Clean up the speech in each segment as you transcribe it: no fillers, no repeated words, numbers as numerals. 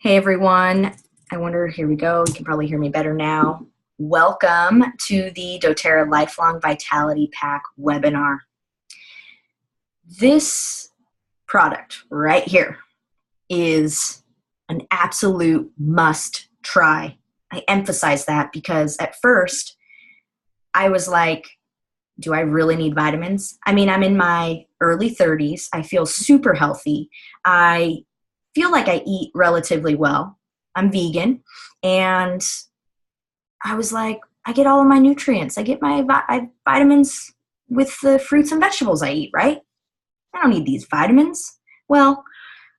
Hey everyone, I wonder, here we go, you can probably hear me better now. Welcome to the doTERRA Lifelong Vitality Pack webinar. This product right here is an absolute must try. I emphasize that because at first I was like, do I really need vitamins? I mean, I'm in my early 30s. I feel super healthy. I feel like I eat relatively well. I'm vegan. And I was like, I get all of my nutrients. I get my vitamins with the fruits and vegetables I eat, right? I don't need these vitamins. Well,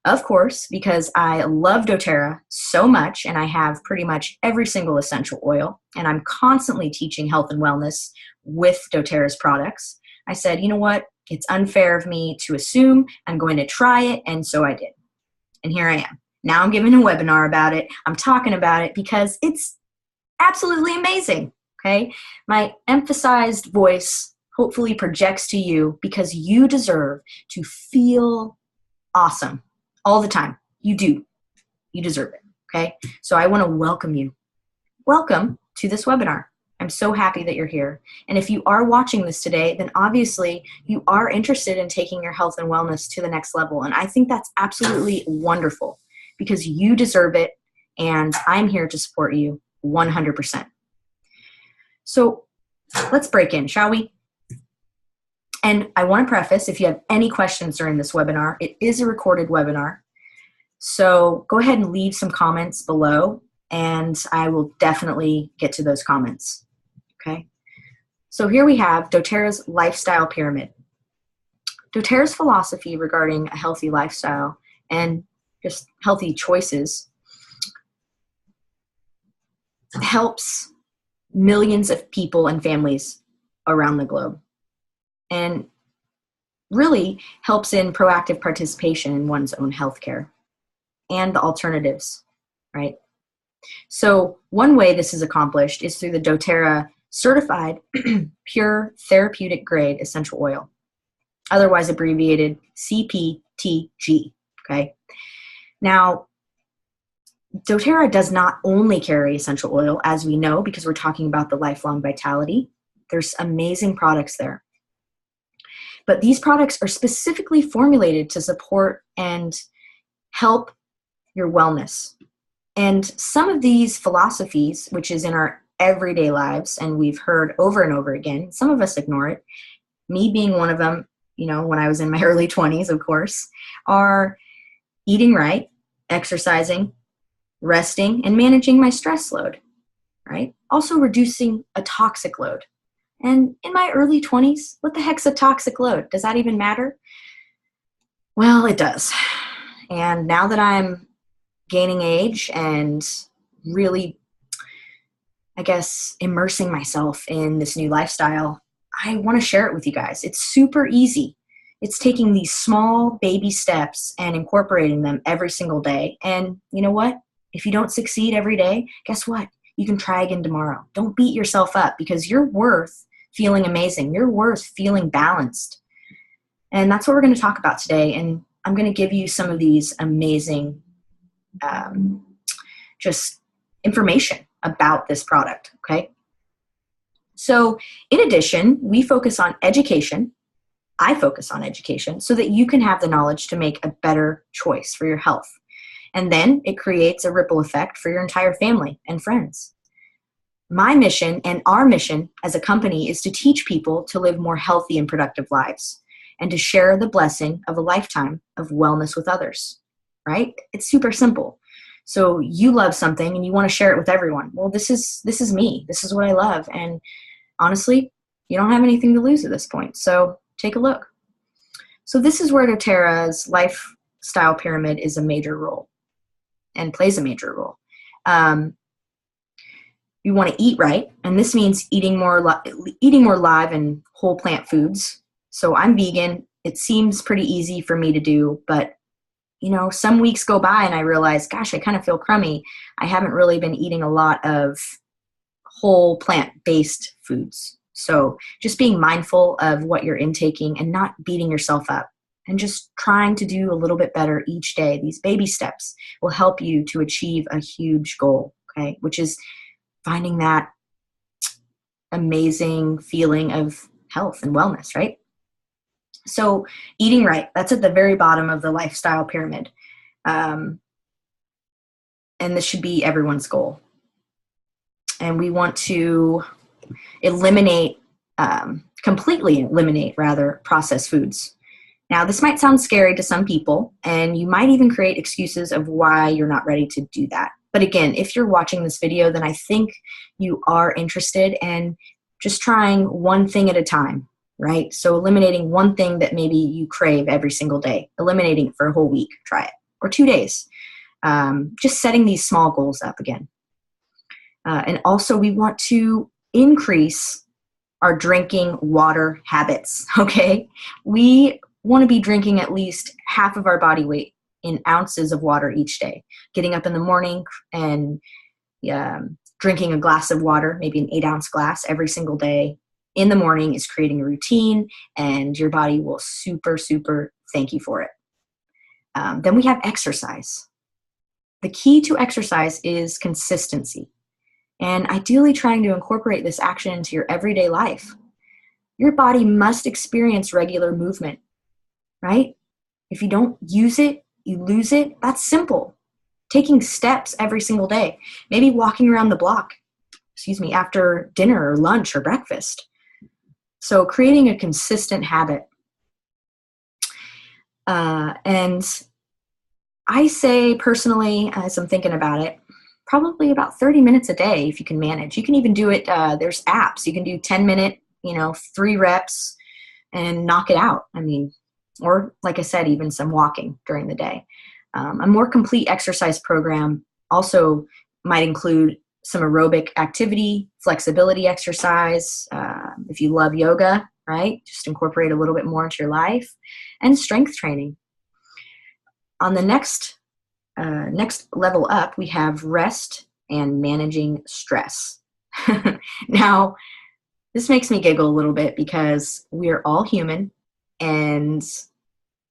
of course, because I love doTERRA so much and I have pretty much every single essential oil and I'm constantly teaching health and wellness with doTERRA's products, I said, you know what? It's unfair of me to assume I'm going to try it, and so I did. And here I am. Now I'm giving a webinar about it. I'm talking about it because it's absolutely amazing, okay? My emphasized voice hopefully projects to you because you deserve to feel awesome all the time. You do. You deserve it, okay? So I want to welcome you. Welcome to this webinar. I'm so happy that you're here. And if you are watching this today, then obviously you are interested in taking your health and wellness to the next level. And I think that's absolutely wonderful because you deserve it. And I'm here to support you 100%. So let's break in, shall we? And I want to preface, if you have any questions during this webinar, it is a recorded webinar. So go ahead and leave some comments below and I will definitely get to those comments. Okay, so here we have doTERRA's lifestyle pyramid. doTERRA's philosophy regarding a healthy lifestyle and just healthy choices helps millions of people and families around the globe and really helps in proactive participation in one's own healthcare and the alternatives, right? So one way this is accomplished is through the doTERRA certified pure therapeutic grade essential oil, otherwise abbreviated CPTG, okay? Now, doTERRA does not only carry essential oil, as we know, because we're talking about the lifelong vitality. There's amazing products there. But these products are specifically formulated to support and help your wellness. And some of these philosophies, which is in our everyday lives, and we've heard over and over again, some of us ignore it, me being one of them, you know, when I was in my early 20s, of course, are eating right, exercising, resting, and managing my stress load, right? Also reducing a toxic load. And in my early 20s, what the heck's a toxic load? Does that even matter? Well, it does. And now that I'm gaining age and really, I guess, immersing myself in this new lifestyle, I want to share it with you guys. It's super easy. It's taking these small baby steps and incorporating them every single day. And you know what? If you don't succeed every day, guess what? You can try again tomorrow. Don't beat yourself up because you're worth feeling amazing. You're worth feeling balanced. And that's what we're going to talk about today. And I'm going to give you some of these amazing just information about this product, okay? So in addition, we focus on education. I focus on education so that you can have the knowledge to make a better choice for your health. And then it creates a ripple effect for your entire family and friends. My mission and our mission as a company is to teach people to live more healthy and productive lives and to share the blessing of a lifetime of wellness with others, right? It's super simple. So you love something and you want to share it with everyone. Well, this is me. This is what I love. And honestly, you don't have anything to lose at this point. So take a look. So this is where doTERRA's lifestyle pyramid is a major role and plays a major role. You want to eat right. And this means eating more live and whole plant foods. So I'm vegan. It seems pretty easy for me to do, but you know, some weeks go by and I realize, gosh, I kind of feel crummy. I haven't really been eating a lot of whole plant-based foods. So just being mindful of what you're intaking and not beating yourself up and just trying to do a little bit better each day. These baby steps will help you to achieve a huge goal, okay, which is finding that amazing feeling of health and wellness, right? So eating right, that's at the very bottom of the lifestyle pyramid. And this should be everyone's goal. And we want to completely eliminate processed foods. Now, this might sound scary to some people, and you might even create excuses of why you're not ready to do that. But again, if you're watching this video, then I think you are interested in just trying one thing at a time, right? So eliminating one thing that maybe you crave every single day, eliminating it for a whole week, try it, or 2 days. Just setting these small goals up again. And also we want to increase our drinking water habits, okay? We want to be drinking at least half of our body weight in ounces of water each day. Getting up in the morning and drinking a glass of water, maybe an 8-ounce glass every single day in the morning is creating a routine, and your body will super, super thank you for it. Then we have exercise. The key to exercise is consistency, and ideally trying to incorporate this action into your everyday life. Your body must experience regular movement, right? If you don't use it, you lose it. That's simple. Taking steps every single day, maybe walking around the block, after dinner or lunch or breakfast. So creating a consistent habit. And I say personally, as I'm thinking about it, probably about 30 minutes a day if you can manage. You can even do it, there's apps. You can do 10-minute, 3 reps and knock it out. Or like I said, even some walking during the day. A more complete exercise program also might include some aerobic activity, flexibility exercise. If you love yoga, right? Just incorporate a little bit more into your life, and strength training. On the next level up, we have rest and managing stress. Now, this makes me giggle a little bit because we are all human and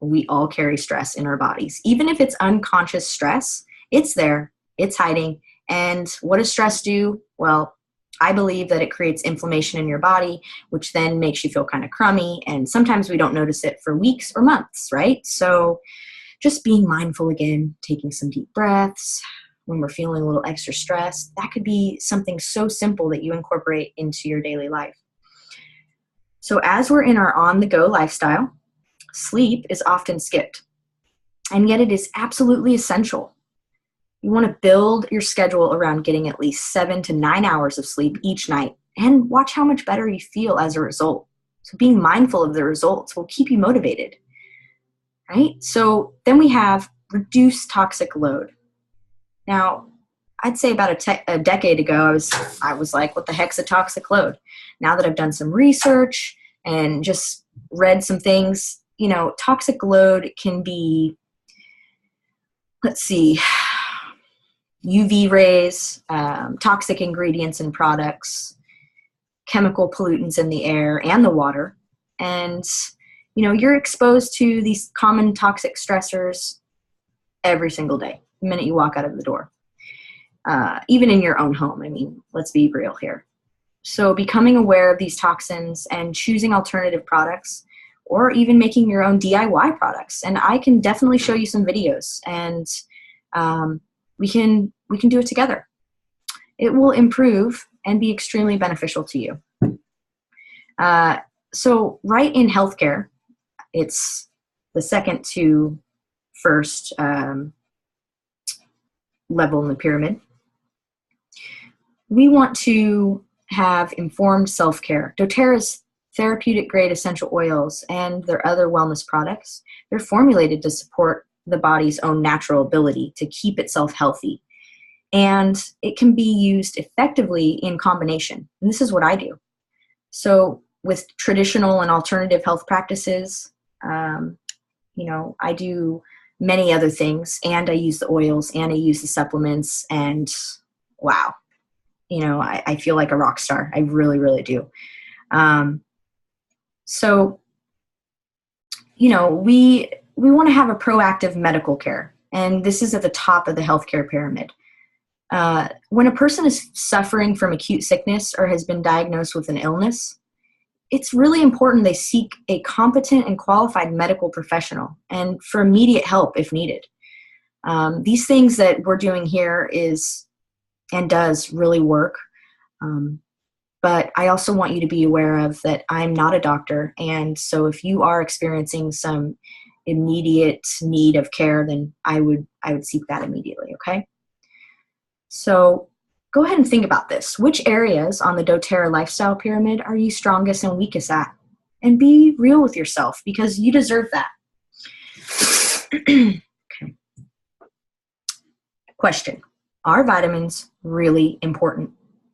we all carry stress in our bodies. Even if it's unconscious stress, it's there, it's hiding. And what does stress do? Well, I believe that it creates inflammation in your body, which then makes you feel kind of crummy. And sometimes we don't notice it for weeks or months, right? So just being mindful again, taking some deep breaths when we're feeling a little extra stress, that could be something so simple that you incorporate into your daily life. So as we're in our on-the-go lifestyle, sleep is often skipped, and yet it is absolutely essential. You want to build your schedule around getting at least 7 to 9 hours of sleep each night, and watch how much better you feel as a result. So being mindful of the results will keep you motivated, right? So then we have reduce toxic load. Now, I'd say about a decade ago, I was like, what the heck's a toxic load? Now that I've done some research and just read some things, toxic load can be, UV rays, toxic ingredients in products, chemical pollutants in the air and the water. And, you're exposed to these common toxic stressors every single day, the minute you walk out of the door. Even in your own home. Let's be real here. So becoming aware of these toxins and choosing alternative products, or even making your own DIY products. And I can definitely show you some videos, and we can do it together. It will improve and be extremely beneficial to you. So right in healthcare, it's the second to first level in the pyramid. We want to have informed self-care. doTERRA's therapeutic grade essential oils and their other wellness products, they're formulated to support the body's own natural ability to keep itself healthy. And it can be used effectively in combination. And this is what I do. So with traditional and alternative health practices, I do many other things, and I use the oils, and I use the supplements, and wow, I feel like a rock star. I really, really do. So, we want to have a proactive medical care, and this is at the top of the healthcare pyramid. When a person is suffering from acute sickness or has been diagnosed with an illness, it's really important they seek a competent and qualified medical professional and for immediate help if needed. These things that we're doing here does really work. But I also want you to be aware of that I'm not a doctor. And so if you are experiencing some immediate need of care, then I would seek that immediately, okay? So go ahead and think about this. Which areas on the doTERRA lifestyle pyramid are you strongest and weakest at? And be real with yourself because you deserve that. Okay. Question. Are vitamins really important?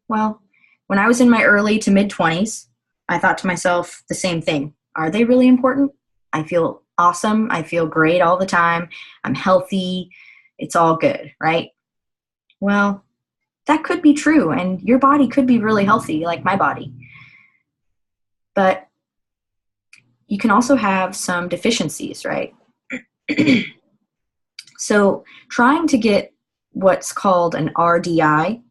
Well, when I was in my early to mid-20s, I thought to myself the same thing. Are they really important? I feel awesome. I feel great all the time. I'm healthy. It's all good, right? Well, that could be true, and your body could be really healthy, like my body. But you can also have some deficiencies, right? So trying to get what's called an RDI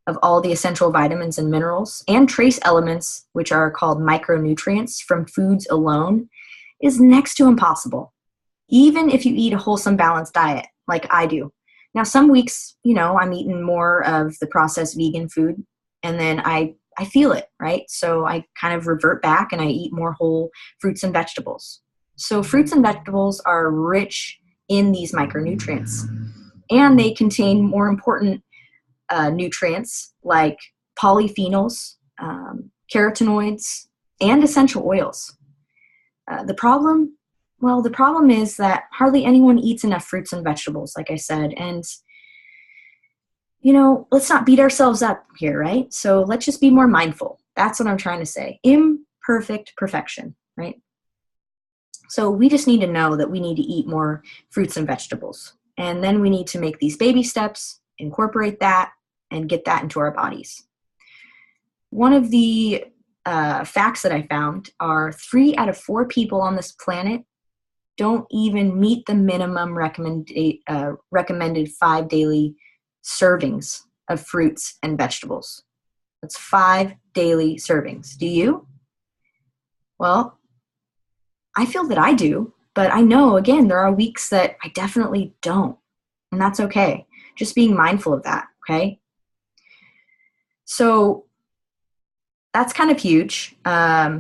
of all the essential vitamins and minerals and trace elements, which are called micronutrients, from foods alone is next to impossible, even if you eat a wholesome, balanced diet like I do. Now, some weeks, I'm eating more of the processed vegan food, and then I feel it, right? So I kind of revert back and I eat more whole fruits and vegetables. So fruits and vegetables are rich in these micronutrients, and they contain more important nutrients like polyphenols, carotenoids, and essential oils. The problem is that hardly anyone eats enough fruits and vegetables, like I said. And, let's not beat ourselves up here, right? So let's just be more mindful. That's what I'm trying to say. Imperfect perfection, right? So we just need to know that we need to eat more fruits and vegetables. And then we need to make these baby steps, incorporate that, and get that into our bodies. One of the facts that I found are 3 out of 4 people on this planet don't even meet the minimum recommended 5 daily servings of fruits and vegetables. That's 5 daily servings. Do you? Well, I feel that I do, but I know, again, there are weeks that I definitely don't, and that's okay. Just being mindful of that, okay? So that's kind of huge, that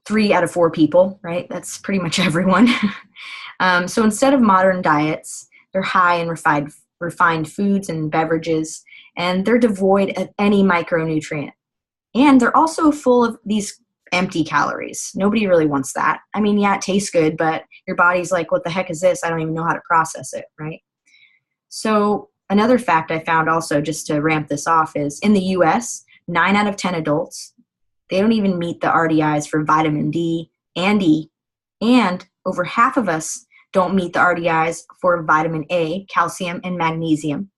3 out of 4 people, right? That's pretty much everyone. So instead of modern diets, they're high in refined foods and beverages, and they're devoid of any micronutrient. And they're also full of these empty calories. Nobody really wants that. I mean, yeah, it tastes good, but your body's like, what the heck is this? I don't even know how to process it, right? So another fact I found also, just to ramp this off, is in the US, 9 out of 10 adults, they don't even meet the RDIs for vitamin D and E, and over half of us don't meet the RDIs for vitamin A, calcium, and magnesium.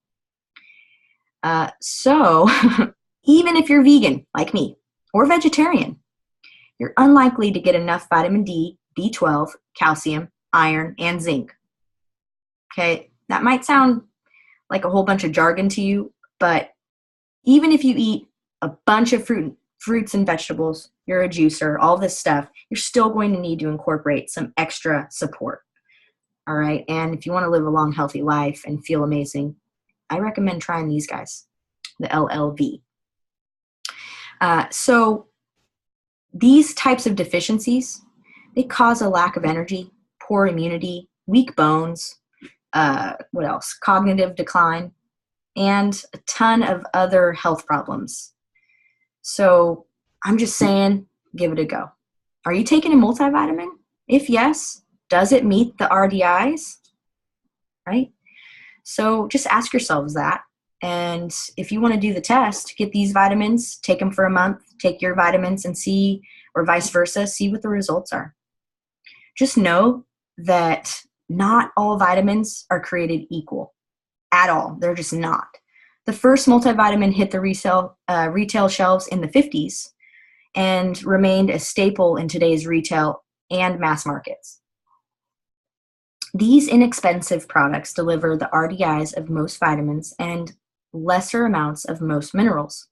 So even if you're vegan, like me, or vegetarian, you're unlikely to get enough vitamin D, B12, calcium, iron, and zinc. Okay, that might sound like a whole bunch of jargon to you, but even if you eat a bunch of fruits and vegetables, you're a juicer, all this stuff, you're still going to need to incorporate some extra support. All right, and if you want to live a long, healthy life and feel amazing, I recommend trying these guys, the LLV. So these types of deficiencies, they cause a lack of energy, poor immunity, weak bones, what else? Cognitive decline, and a ton of other health problems. So I'm just saying, give it a go. Are you taking a multivitamin? If yes, does it meet the RDIs? Right? So just ask yourselves that. And if you want to do the test, get these vitamins, take them for a month, take your vitamins and see, or vice versa, see what the results are. Just know that not all vitamins are created equal at all. They're just not. The first multivitamin hit the retail shelves in the 50s, and remained a staple in today's retail and mass markets. These inexpensive products deliver the RDIs of most vitamins and lesser amounts of most minerals.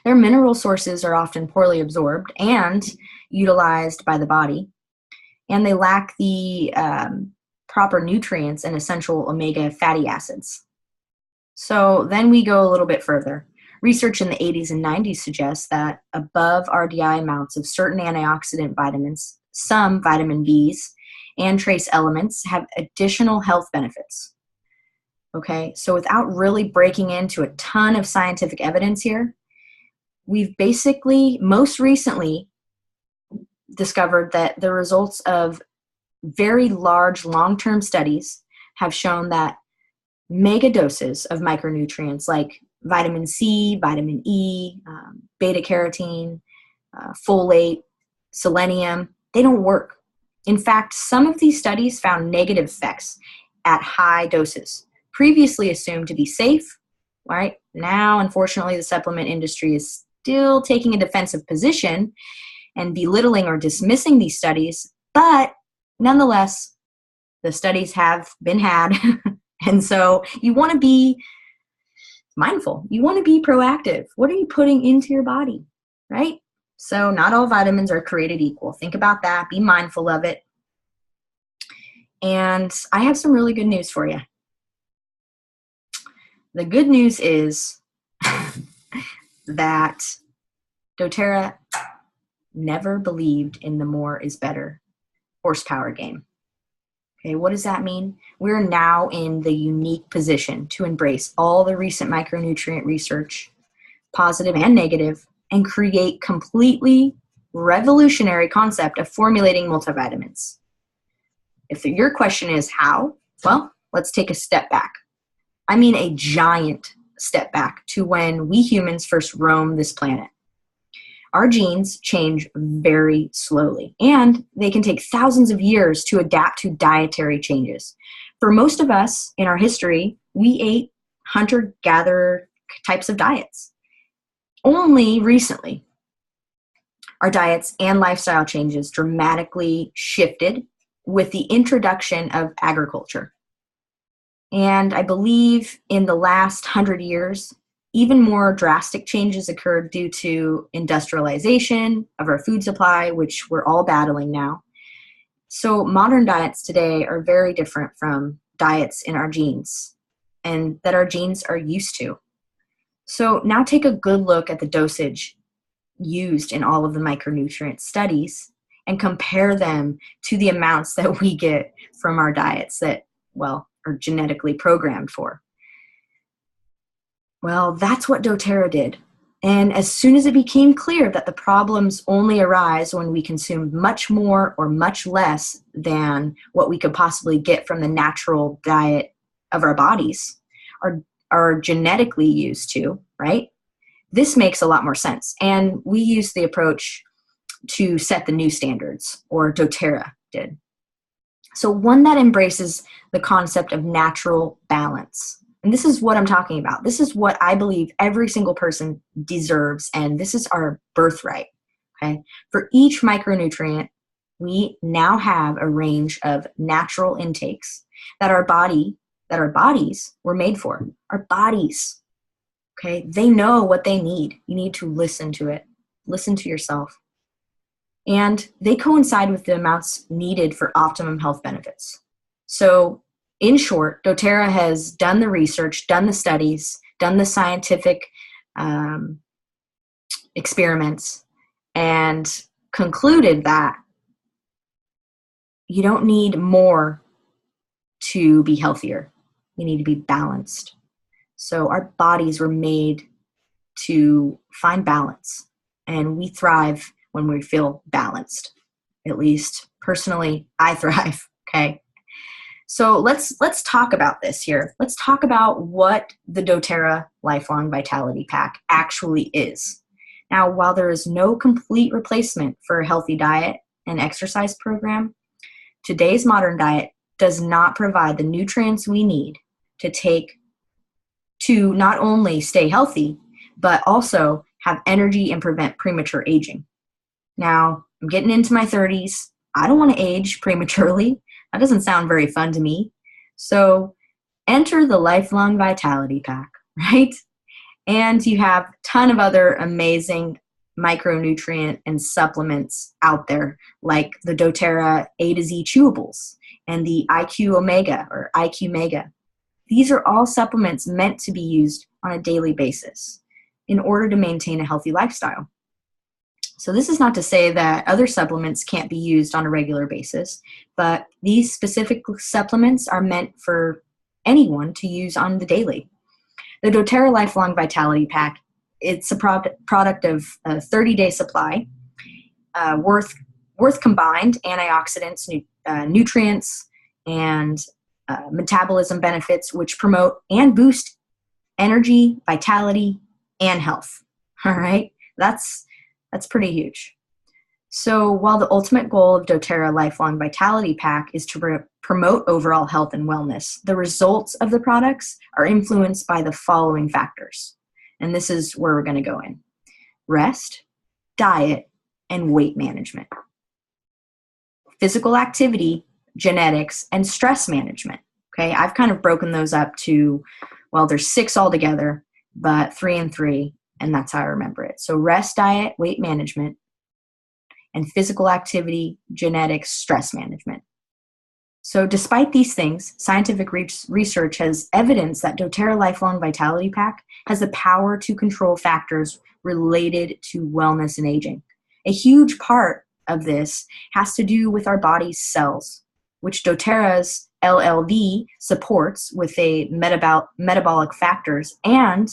Their mineral sources are often poorly absorbed and utilized by the body, and they lack the proper nutrients and essential omega fatty acids. So then we go a little bit further. Research in the 80s and 90s suggests that above RDI amounts of certain antioxidant vitamins, some vitamin Bs, and trace elements have additional health benefits. Okay, so without really breaking into a ton of scientific evidence here, we've basically most recently discovered that the results of very large long-term studies have shown that mega doses of micronutrients like vitamin C, vitamin E, beta-carotene, folate, selenium, they don't work. In fact, some of these studies found negative effects at high doses, previously assumed to be safe, right? Now, unfortunately, the supplement industry is still taking a defensive position and belittling or dismissing these studies, but nonetheless, the studies have been had. And so you want to be mindful. You want to be proactive. What are you putting into your body, right? So not all vitamins are created equal. Think about that. Be mindful of it. And I have some really good news for you. The good news is that doTERRA never believed in the more is better horsepower game. Okay, what does that mean? We're now in the unique position to embrace all the recent micronutrient research, positive and negative, and create completely revolutionary concept of formulating multivitamins. If your question is how, well, let's take a step back. I mean a giant step back to when we humans first roamed this planet. Our genes change very slowly, and they can take thousands of years to adapt to dietary changes. For most of us in our history, we ate hunter-gatherer types of diets. Only recently, our diets and lifestyle changes dramatically shifted with the introduction of agriculture. And I believe in the last 100 years, even more drastic changes occurred due to industrialization of our food supply, which we're all battling now. So modern diets today are very different from diets in our genes and that our genes are used to. So now take a good look at the dosage used in all of the micronutrient studies and compare them to the amounts that we get from our diets that, well, are genetically programmed for. Well, that's what doTERRA did. And as soon as it became clear that the problems only arise when we consume much more or much less than what we could possibly get from the natural diet of our bodies are genetically used to, right? This makes a lot more sense. And we use the approach to set the new standards, or doTERRA did. So one that embraces the concept of natural balance. And this is what I'm talking about. This is what I believe every single person deserves, and this is our birthright. Okay? For each micronutrient, we now have a range of natural intakes that our bodies were made for. Our bodies, okay? They know what they need. You need to listen to it. Listen to yourself. And they coincide with the amounts needed for optimum health benefits. So in short, doTERRA has done the research, done the studies, done the scientific experiments, and concluded that you don't need more to be healthier. You need to be balanced. So our bodies were made to find balance, and we thrive when we feel balanced. At least personally, I thrive, okay? So let's talk about this here. Let's talk about what the doTERRA Lifelong Vitality Pack actually is. Now, while there is no complete replacement for a healthy diet and exercise program, today's modern diet does not provide the nutrients we need to take to not only stay healthy, but also have energy, and prevent premature aging. Now, I'm getting into my 30s. I don't want to age prematurely. That doesn't sound very fun to me. So enter the Lifelong Vitality Pack, right? And you have a ton of other amazing micronutrient and supplements out there, like the doTERRA A to Z chewables and the IQ Omega or IQ Mega. These are all supplements meant to be used on a daily basis in order to maintain a healthy lifestyle. So this is not to say that other supplements can't be used on a regular basis, but these specific supplements are meant for anyone to use on the daily. The doTERRA Lifelong Vitality Pack, it's a product of a 30-day supply, worth combined antioxidants, nutrients, and metabolism benefits, which promote and boost energy, vitality, and health. All right, that's pretty huge. So while the ultimate goal of doTERRA Lifelong Vitality Pack is to promote overall health and wellness, the results of the products are influenced by the following factors. And this is where we're going to go in: rest, diet, and weight management, physical activity, genetics, and stress management. Okay, I've kind of broken those up to, well, there's 6 altogether, but 3 and 3, and that's how I remember it. So rest, diet, weight management, and physical activity, genetics, stress management. So despite these things, scientific research has evidence that doTERRA Lifelong Vitality Pack has the power to control factors related to wellness and aging. A huge part of this has to do with our body's cells, which doTERRA's LLV supports with a metabolic factors and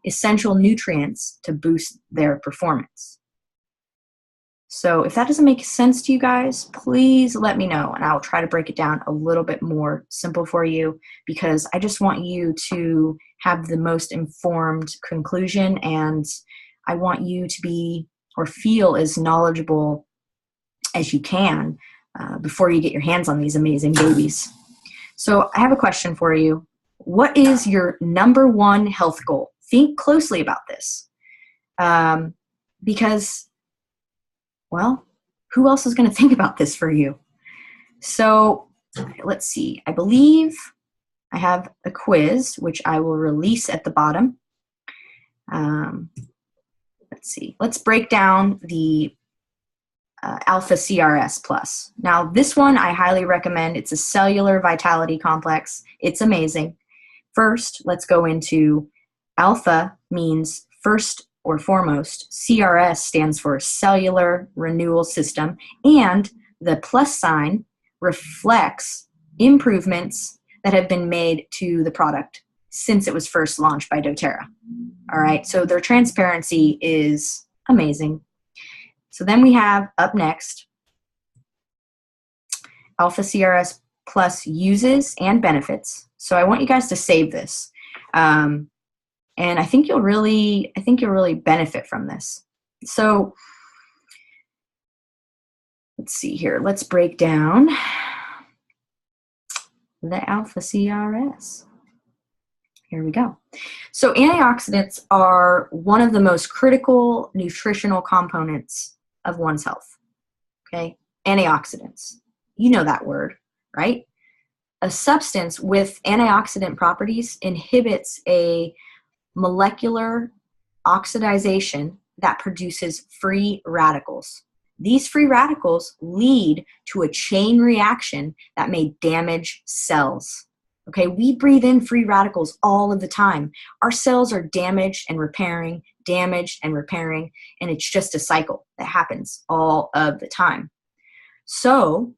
essential nutrients to boost their performance. So if that doesn't make sense to you guys, please let me know, and I'll try to break it down a little bit more simple for you, because I just want you to have the most informed conclusion, and I want you to be or feel as knowledgeable as you can before you get your hands on these amazing babies. So I have a question for you. What is your number one health goal? Think closely about this, because, well, who else is going to think about this for you? So let's see. I believe I have a quiz, which I will release at the bottom. Let's see. Let's break down the Alpha CRS Plus. Now, this one I highly recommend. It's a cellular vitality complex. It's amazing. First, let's go into Alpha means first or foremost. CRS stands for Cellular Renewal System, and the plus sign reflects improvements that have been made to the product since it was first launched by doTERRA. All right, so their transparency is amazing. So then we have up next Alpha CRS Plus uses and benefits. So I want you guys to save this. And I think you'll really benefit from this. So let's see here. Let's break down the Alpha CRS. Here we go. So antioxidants are one of the most critical nutritional components of one's health. Okay, antioxidants. You know that word, right? A substance with antioxidant properties inhibits a molecular oxidation that produces free radicals. These free radicals lead to a chain reaction that may damage cells. Okay, we breathe in free radicals all of the time. Our cells are damaged and repairing, and it's just a cycle that happens all of the time. So,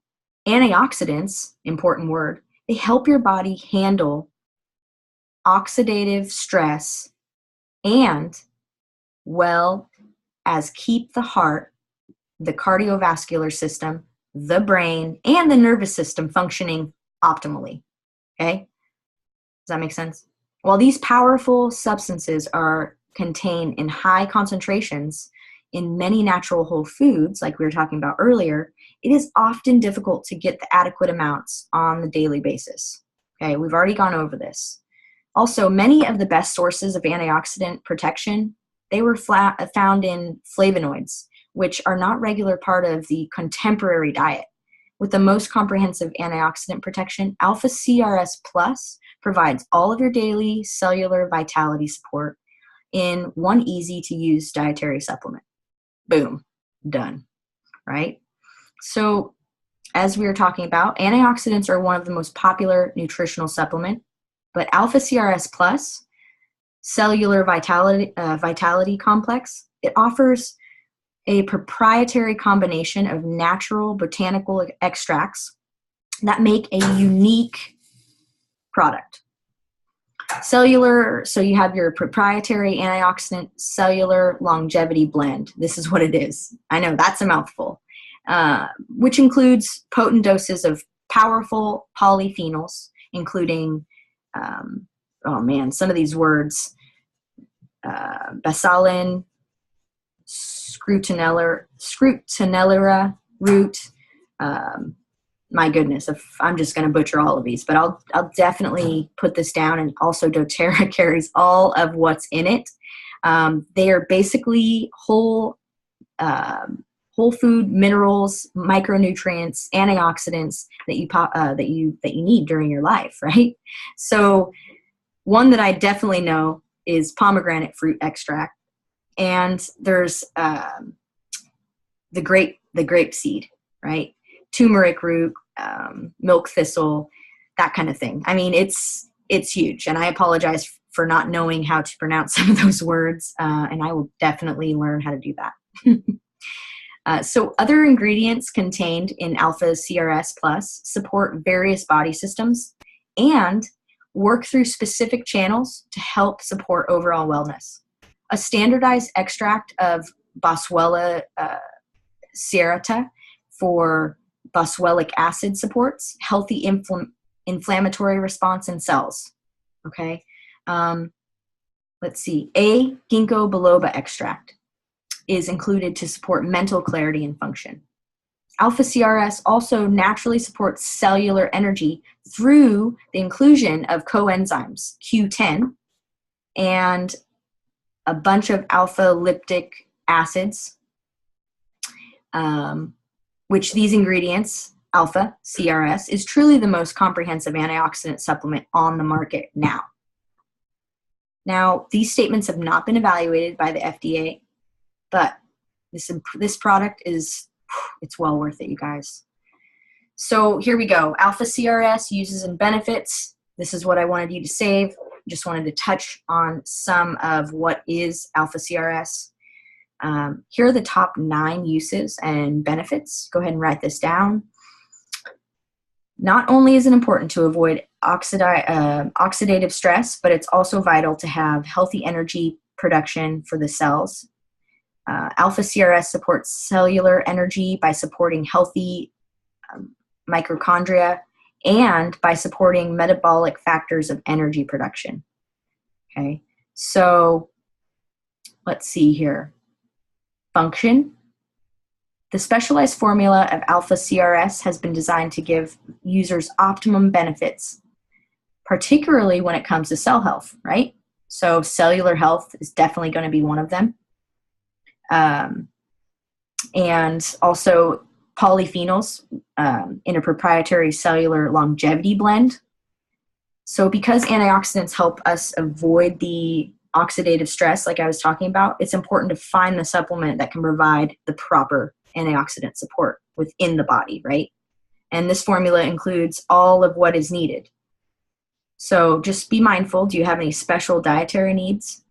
antioxidants, important word, they help your body handle oxidative stress and, well, as keep the heart, the cardiovascular system, the brain, and the nervous system functioning optimally. Okay? Does that make sense? While these powerful substances are contained in high concentrations in many natural whole foods, like we were talking about earlier, it is often difficult to get the adequate amounts on the daily basis. Okay, we've already gone over this. Also, many of the best sources of antioxidant protection they were found in flavonoids, which are not regular part of the contemporary diet. With the most comprehensive antioxidant protection, Alpha CRS Plus provides all of your daily cellular vitality support in one easy-to-use dietary supplement. Boom, done, right? So as we were talking about, antioxidants are one of the most popular nutritional supplements, but Alpha CRS Plus, cellular vitality complex, it offers a proprietary combination of natural botanical extracts that make a unique product. Cellular, so you have your proprietary antioxidant cellular longevity blend. This is what it is. I know that's a mouthful, which includes potent doses of powerful polyphenols, including, oh man, some of these words, basalin, scrutinellera root. My goodness, if I'm just going to butcher all of these, but I'll definitely put this down. And also doTERRA carries all of what's in it. They are basically whole food minerals, micronutrients, antioxidants that you need during your life, right? So one that I definitely know is pomegranate fruit extract, and there's the grape seed, right? Turmeric root, milk thistle, that kind of thing. I mean, it's huge, and I apologize for not knowing how to pronounce some of those words, and I will definitely learn how to do that. So other ingredients contained in Alpha CRS Plus support various body systems and work through specific channels to help support overall wellness. A standardized extract of Boswellia serrata for boswellic acid supports healthy inflammatory response in cells. Okay. Let's see. A ginkgo biloba extract is included to support mental clarity and function. Alpha CRS also naturally supports cellular energy through the inclusion of coenzymes Q10 and a bunch of alpha liptic acids, which these ingredients, Alpha CRS, is truly the most comprehensive antioxidant supplement on the market now. Now, these statements have not been evaluated by the FDA, but this product is, it's well worth it, you guys. So here we go. Alpha CRS uses and benefits. This is what I wanted you to save. Just wanted to touch on some of what is Alpha CRS. Here are the top 9 uses and benefits. Go ahead and write this down. Not only is it important to avoid oxidative stress, but it's also vital to have healthy energy production for the cells. Alpha CRS supports cellular energy by supporting healthy mitochondria and by supporting metabolic factors of energy production. Okay, so let's see here. Function. The specialized formula of Alpha CRS has been designed to give users optimum benefits, particularly when it comes to cell health, right? So cellular health is definitely going to be one of them. And also polyphenols in a proprietary cellular longevity blend. So because antioxidants help us avoid the oxidative stress, like I was talking about, it's important to find the supplement that can provide the proper antioxidant support within the body, right? And this formula includes all of what is needed. So just be mindful, do you have any special dietary needs?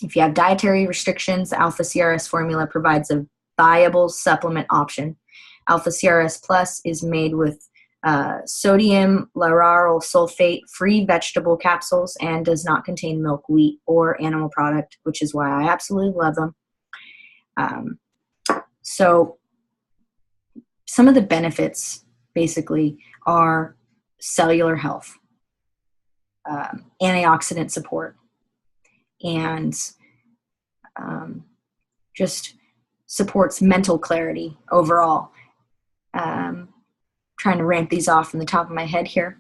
If you have dietary restrictions, the Alpha CRS formula provides a viable supplement option. Alpha CRS Plus is made with sodium lauryl sulfate free vegetable capsules and does not contain milk, wheat, or animal product, which is why I absolutely love them. So some of the benefits basically are cellular health, antioxidant support, and just supports mental clarity overall. Trying to ramp these off from the top of my head here.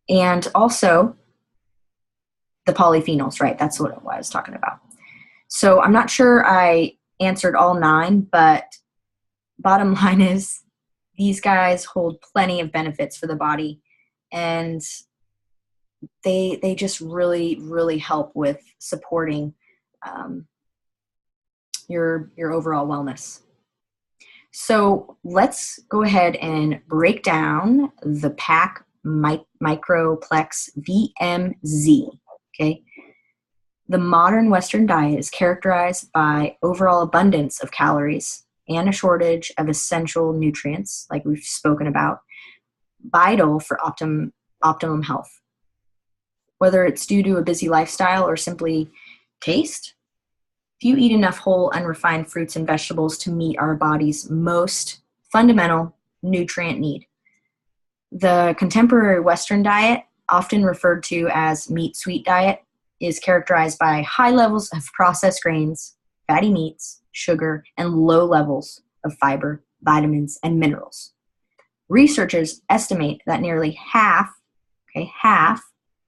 And also the polyphenols, right? That's what I was talking about. So I'm not sure I answered all 9, but bottom line is these guys hold plenty of benefits for the body, and they just really, really help with supporting your overall wellness. So let's go ahead and break down the PAC Microplex VMZ, okay? The modern Western diet is characterized by overall abundance of calories and a shortage of essential nutrients, like we've spoken about, vital for optimum health. Whether it's due to a busy lifestyle or simply taste, if you eat enough whole, unrefined fruits and vegetables to meet our body's most fundamental nutrient need. The contemporary Western diet, often referred to as meat-sweet diet, is characterized by high levels of processed grains, fatty meats, sugar, and low levels of fiber, vitamins, and minerals. Researchers estimate that nearly half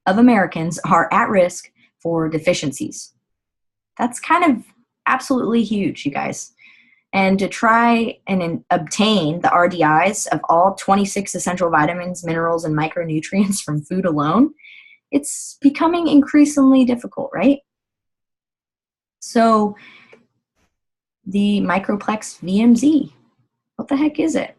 of Americans are at risk for deficiencies. That's kind of absolutely huge, you guys. And to try and obtain the RDIs of all 26 essential vitamins, minerals, and micronutrients from food alone, it's becoming increasingly difficult, right? So the Microplex VMZ, what the heck is it?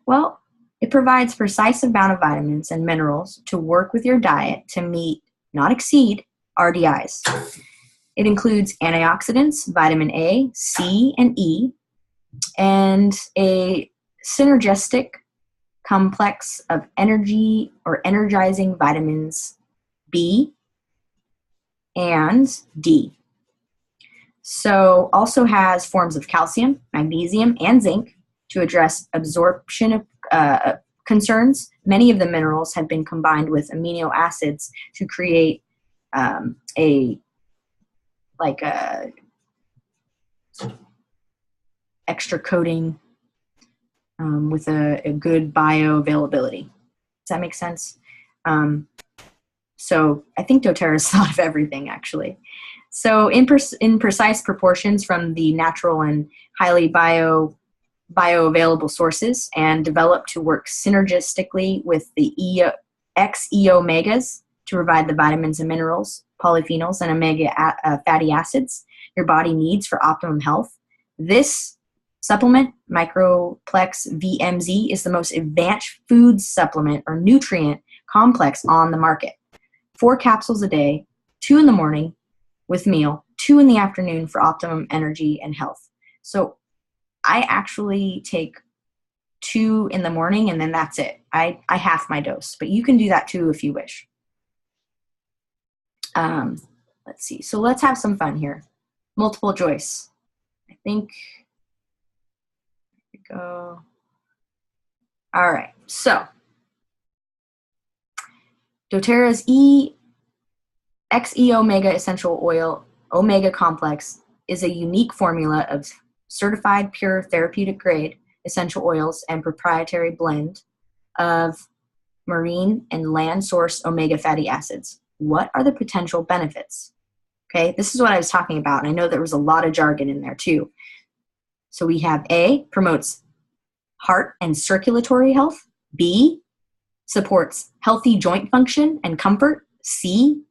Well, it provides precise amount of vitamins and minerals to work with your diet to meet, not exceed, RDIs. It includes antioxidants, vitamin A, C, and E, and a synergistic complex of energy or energizing vitamins B and D. So also has forms of calcium, magnesium, and zinc to address absorption concerns. Many of the minerals have been combined with amino acids to create a extra coating with a good bioavailability. Does that make sense? So I think doTERRA has thought of everything, actually. So in precise proportions from the natural and highly bioavailable sources, and developed to work synergistically with the XE-omegas to provide the vitamins and minerals, polyphenols, and omega fatty acids your body needs for optimum health. This supplement, Microplex VMZ, is the most advanced food supplement or nutrient complex on the market. 4 capsules a day, 2 in the morning with meal, 2 in the afternoon for optimum energy and health. So I actually take 2 in the morning, and then that's it. I half my dose, but you can do that too if you wish. Let's see. So let's have some fun here. Multiple choice. I think. Here we go. All right. So doTERRA's XE Omega Essential Oil Omega Complex is a unique formula of certified pure therapeutic grade essential oils and proprietary blend of marine and land source omega fatty acids. What are the potential benefits? Okay, this is what I was talking about, and I know there was a lot of jargon in there too. So we have A, promotes heart and circulatory health. B, supports healthy joint function and comfort. C,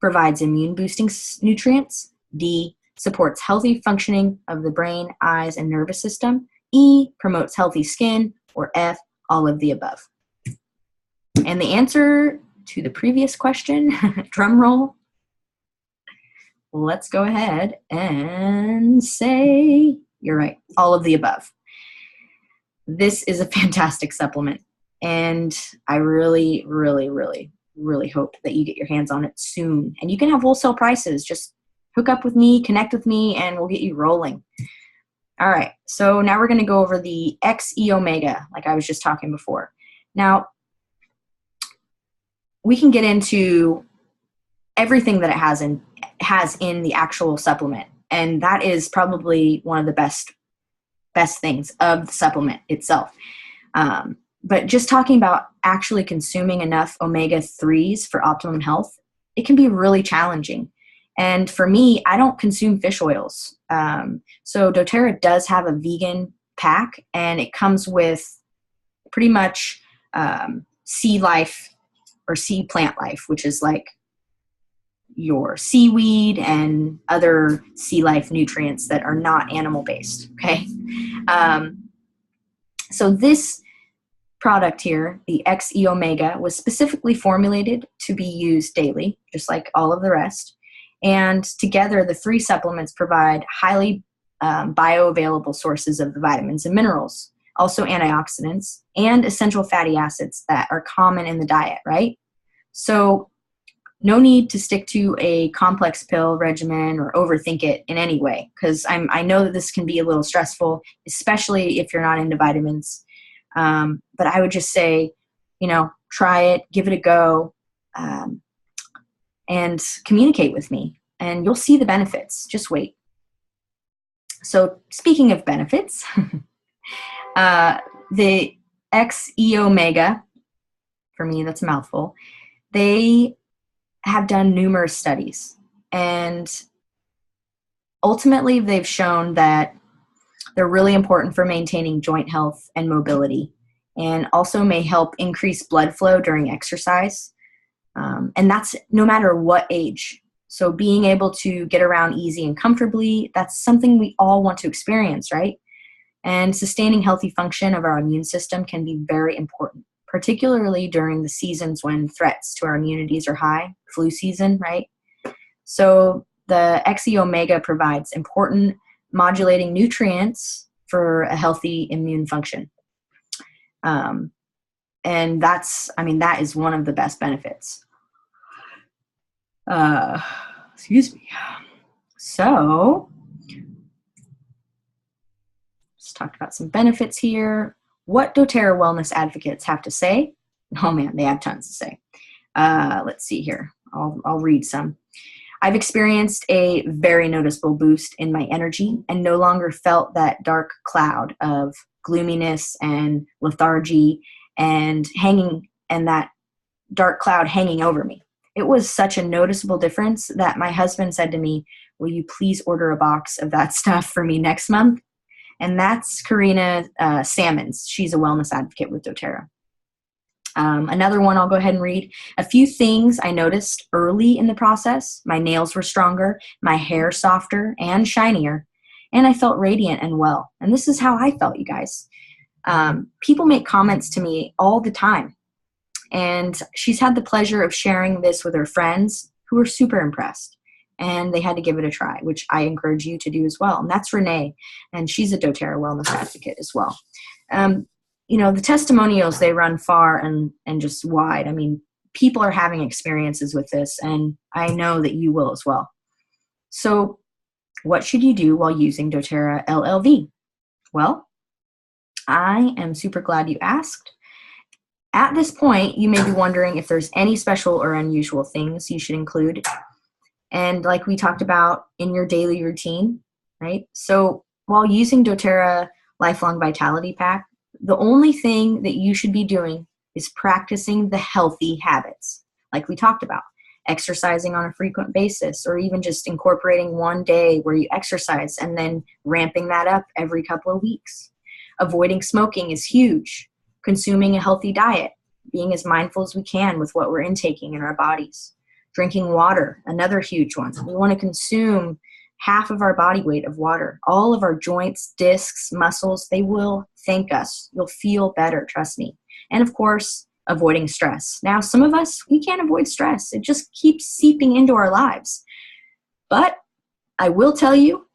provides immune boosting nutrients. D, supports healthy functioning of the brain, eyes, and nervous system. E, promotes healthy skin. Or F, all of the above. And the answer to the previous question, drum roll, let's go ahead and say you're right, all of the above. This is a fantastic supplement, and I really, really, really, really hope that you get your hands on it soon. And you can have wholesale prices. Just hook up with me, connect with me, and we'll get you rolling. All right, so now we're going to go over the XE Omega, like I was just talking before. Now, we can get into everything that it has in the actual supplement, and that is probably one of the best things of the supplement itself. But just talking about actually consuming enough omega-3s for optimum health, it can be really challenging. And for me, I don't consume fish oils. So doTERRA does have a vegan pack, and it comes with pretty much sea life or sea plant life, which is like your seaweed and other sea life nutrients that are not animal based. Okay. So this product here, the XE Omega, was specifically formulated to be used daily, just like all of the rest. And together, the three supplements provide highly bioavailable sources of the vitamins and minerals, also antioxidants and essential fatty acids that are common in the diet, right? So no need to stick to a complex pill regimen or overthink it in any way, because I know that this can be a little stressful, especially if you're not into vitamins. But I would just say, try it, give it a go, and communicate with me, and you'll see the benefits. Just wait. So speaking of benefits, the XE Omega, for me, that's a mouthful, they have done numerous studies, and ultimately they've shown that they're really important for maintaining joint health and mobility, and also may help increase blood flow during exercise. And that's no matter what age. So being able to get around easy and comfortably, that's something we all want to experience, right? And sustaining healthy function of our immune system can be very important, particularly during the seasons when threats to our immunities are high, flu season, right? So the XE Omega provides important modulating nutrients for a healthy immune function. And that is one of the best benefits. Excuse me. So, just talked about some benefits here. What doTERRA wellness advocates have to say? Oh man, they have tons to say. Let's see here. I'll read some. I've experienced a very noticeable boost in my energy and no longer felt that dark cloud of gloominess and lethargy and that dark cloud hanging over me. It was such a noticeable difference that my husband said to me, "Will you please order a box of that stuff for me next month?" And that's Karina Salmons. She's a wellness advocate with doTERRA. Another one I'll go ahead and read. A few things I noticed early in the process. My nails were stronger, my hair softer and shinier, and I felt radiant and well. And this is how I felt, you guys. People make comments to me all the time. And she's had the pleasure of sharing this with her friends who were super impressed. And they had to give it a try, which I encourage you to do as well. And that's Renee, and she's a doTERRA wellness advocate as well. The testimonials, they run far and just wide. I mean, people are having experiences with this, and I know that you will as well. So what should you do while using doTERRA LLV? Well, I am super glad you asked. At this point, you may be wondering if there's any special or unusual things you should include. And like we talked about, in your daily routine, right? So while using doTERRA Lifelong Vitality Pack, the only thing that you should be doing is practicing the healthy habits, like we talked about, exercising on a frequent basis, or even just incorporating one day where you exercise and then ramping that up every couple of weeks. Avoiding smoking is huge. Consuming a healthy diet, being as mindful as we can with what we're intaking in our bodies. Drinking water, another huge one. We want to consume half of our body weight of water. All of our joints, discs, muscles, they will thank us. You'll feel better, trust me. And of course, avoiding stress. Now, some of us, we can't avoid stress. It just keeps seeping into our lives. But I will tell you,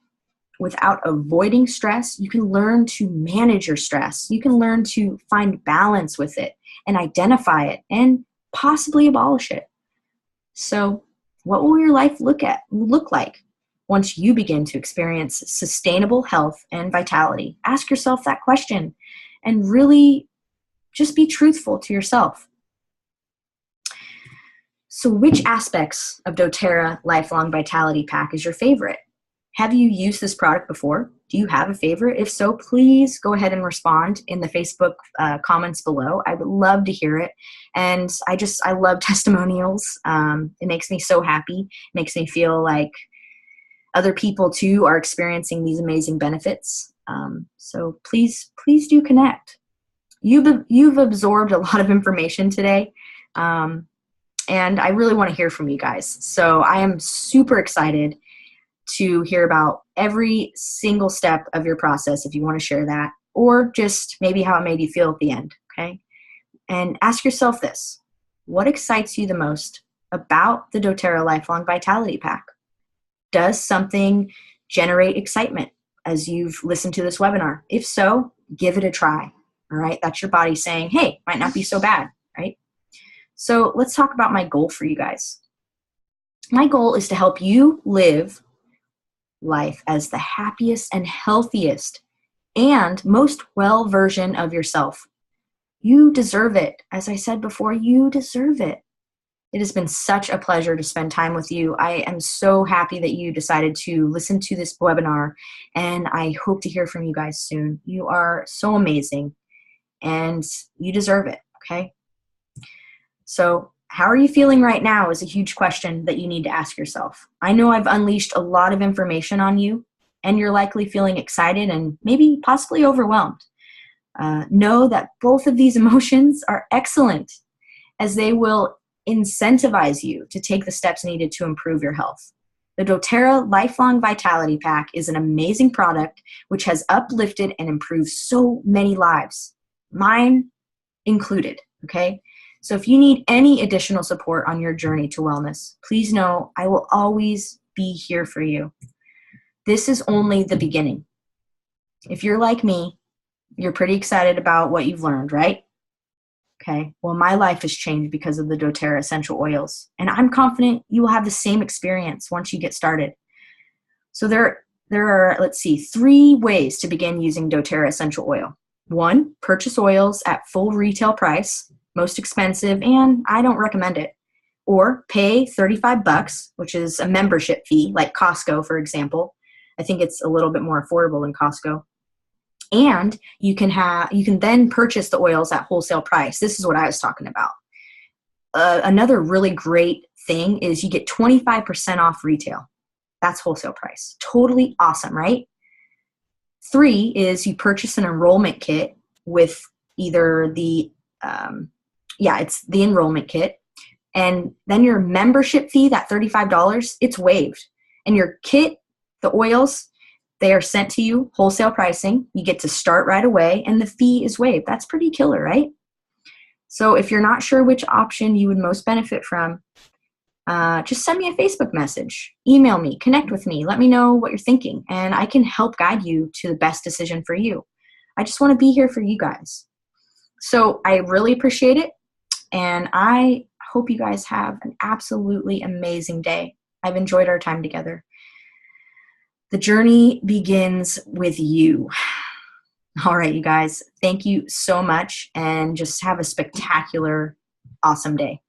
without avoiding stress, you can learn to manage your stress. You can learn to find balance with it and identify it and possibly abolish it. So what will your life look like once you begin to experience sustainable health and vitality? Ask yourself that question and really just be truthful to yourself. So which aspects of doTERRA Lifelong Vitality Pack is your favorite? Have you used this product before? Do you have a favorite? If so, please go ahead and respond in the Facebook comments below. I would love to hear it. And I love testimonials. It makes me so happy. It makes me feel like other people too are experiencing these amazing benefits. So please do connect. You've absorbed a lot of information today. And I really want to hear from you guys. So I am super excited to hear about every single step of your process if you want to share that, or just maybe how it made you feel at the end, okay? And ask yourself this: what excites you the most about the doTERRA Lifelong Vitality Pack? Does something generate excitement as you've listened to this webinar? If so, give it a try, all right? That's your body saying, hey, might not be so bad, right? So let's talk about my goal for you guys. My goal is to help you live life as the happiest and healthiest and most well version of yourself. You deserve it. As I said before, you deserve it. It has been such a pleasure to spend time with you. I am so happy that you decided to listen to this webinar, and I hope to hear from you guys soon. You are so amazing, and you deserve it, okay? So how are you feeling right now is a huge question that you need to ask yourself. I know I've unleashed a lot of information on you, and you're likely feeling excited and maybe possibly overwhelmed. Know that both of these emotions are excellent, as they will incentivize you to take the steps needed to improve your health. The doTERRA Lifelong Vitality Pack is an amazing product which has uplifted and improved so many lives, mine included, okay? So if you need any additional support on your journey to wellness, please know I will always be here for you. This is only the beginning. If you're like me, you're pretty excited about what you've learned, right? Okay, well, my life has changed because of the doTERRA essential oils, and I'm confident you will have the same experience once you get started. So there are, let's see, 3 ways to begin using doTERRA essential oil. 1, purchase oils at full retail price, most expensive, and I don't recommend it. Or pay $35, which is a membership fee, like Costco, for example. I think it's a little bit more affordable than Costco. And you can then purchase the oils at wholesale price. This is what I was talking about. Another really great thing is you get 25% off retail. That's wholesale price. Totally awesome, right? 3 is you purchase an enrollment kit with either it's the enrollment kit, and then your membership fee, that $35, it's waived. And your kit, the oils, they are sent to you, wholesale pricing. You get to start right away, and the fee is waived. That's pretty killer, right? So if you're not sure which option you would most benefit from, just send me a Facebook message, email me, connect with me, let me know what you're thinking, and I can help guide you to the best decision for you. I just want to be here for you guys. So I really appreciate it, and I hope you guys have an absolutely amazing day. I've enjoyed our time together. The journey begins with you. All right, you guys, thank you so much, and just have a spectacular, awesome day.